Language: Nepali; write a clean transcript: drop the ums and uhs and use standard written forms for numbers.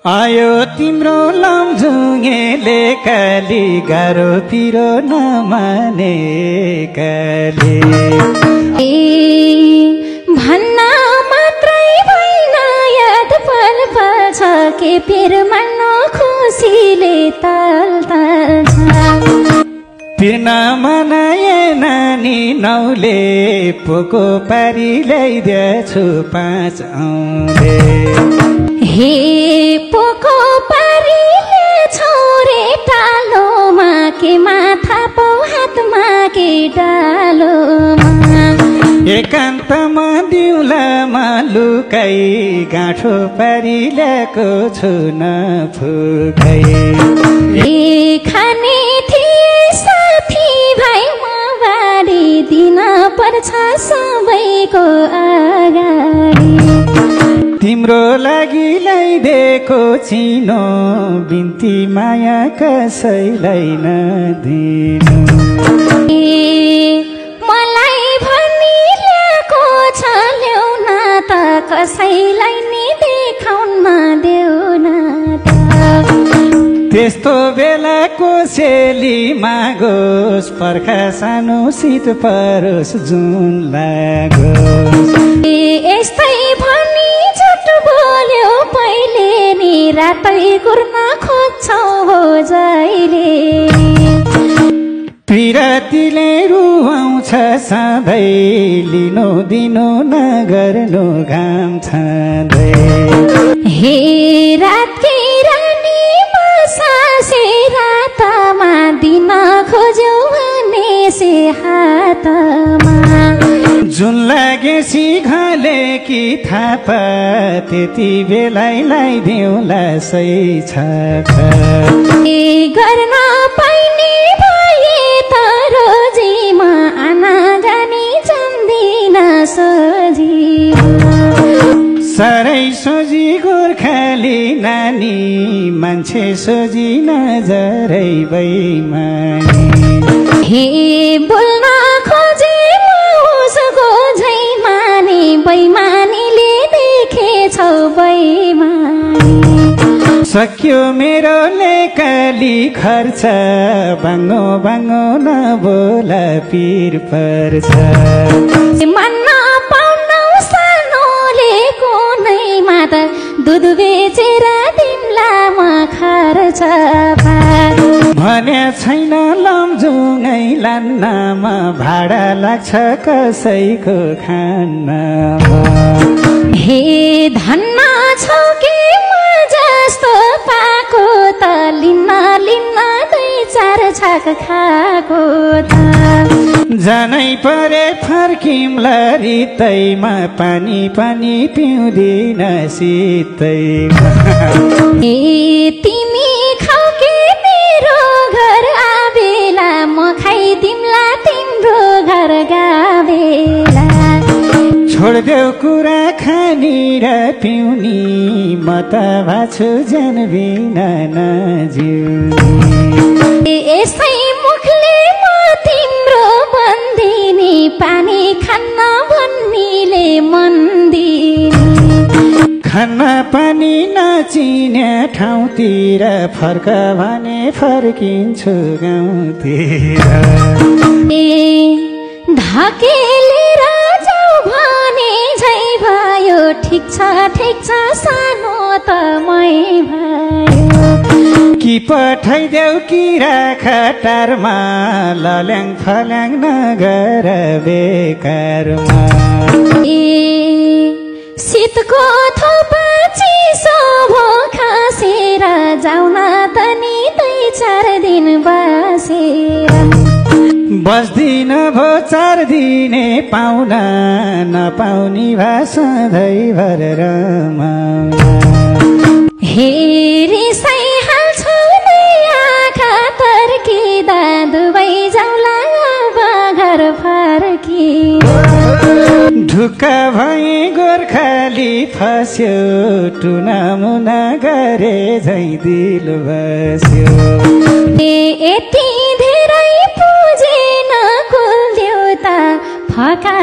आयो तिम्रो लमजुङेले काली गाह्रो पिरो नमाने काली भन्न मात्रै भएन याद पल पल छ के पिर मन खुसीले ताल ताल छ पिर नमनाए नानी नौले पोको पारी ल्याइदिएछु 5 औँले हे पोको पारीले छोरे टालोमा के माथा पो हातमा के डालोमा एकान्तमा दिउलामा लुकाई गाँठो पारी ल्याएको छु नफुकाई ए खाने थिए साथी भाइ म बारी दिन पर्छ सबैको अगाडि तिम्रो लागि ल्याइदिएको चिनो बिन्ती माया कसैलाई नदिनु मलाई भनी ल्याएको छ ल्याउन त कसैलाई नि देखाउन देउन त त्यस्तो बेलाको सेली मागोस् पर्खा सानो शीत परोस् जुन लागोस् यस्तै भनी झुट बोल्यो पहिले नि रातै कुर्न खोज्छौ हो जहिले पिरातीले रुवाउँछ सधैँ लिनु दिनु नगर्नु घाम छँदै हे रातकी रानी बसासे रातमा दिन खोज्यौ भने से हातमा जुन लागेसी घले कि थापा त्यति बेलै लगाइदिउँला सही छ ए गर्न पाइने भए त रोजीमा आना जानी जान्दिन सोझीमा साह्रै सोझी गोर्खाली नानी मान्छे सोझी नजरै बैमानी हे बोल्न खोजे उसको झैमानी बैमानीले देखेछौ बैमानी सक्यो मेरो लेकाली खर्च बाङ्गो बाङ्गो नबोल पिर पर्छ मान्न पाउनौ सानोले कुनैमा त दुध बेचेर तिम्लामा खर्च भने छैन लमजुङै लान्नमा भाडा लाग्छ कसैको खानमा हे धन्न छौ के म जस्तो पाको त लिन्न लिन्न 2-4 छाक खाको त जानै परे फर्किम्ला रितैमा पानी पानी पिउँदिन शीतैमा ए तिमी खाऊ के मेरो घर आबेला म खाइदिम्ला तिम्रो घर गाबेला छोड्देऊ कुरा खानी र पिउनी म त भाछु जनबिन नजिउनी यसै मुखले म तिम्रो बन्दिनी पानी खान्न भन्नीले मन दिनी खाना पानी नचिने ठाउँतिर फर्क भने फर्किन्छु गाउँतिर ए धकेलेर जाऊ भने झै भयो ठिक छ सानो त मै भयो कि पठाइदेऊ किरा खटारमा लल्याङ फल्याङ नगर बेकारमा ए शीतको थोपा चिसो भो खसेर जाउन त नि 2-4 दिन बसेर बस्दिन भो 4 दिने पाउना नपाउनी भा सधैँभर रमाउना हेरिसै हाल्छौ नै आँखा तर्किँदा दुवै जाउँला अब घर फर्की ढुक्क भई गोर्खाली फस्यो टुनामुना गरे झै दिल बस्यो यति धेरै पुजेन कुल देउता फका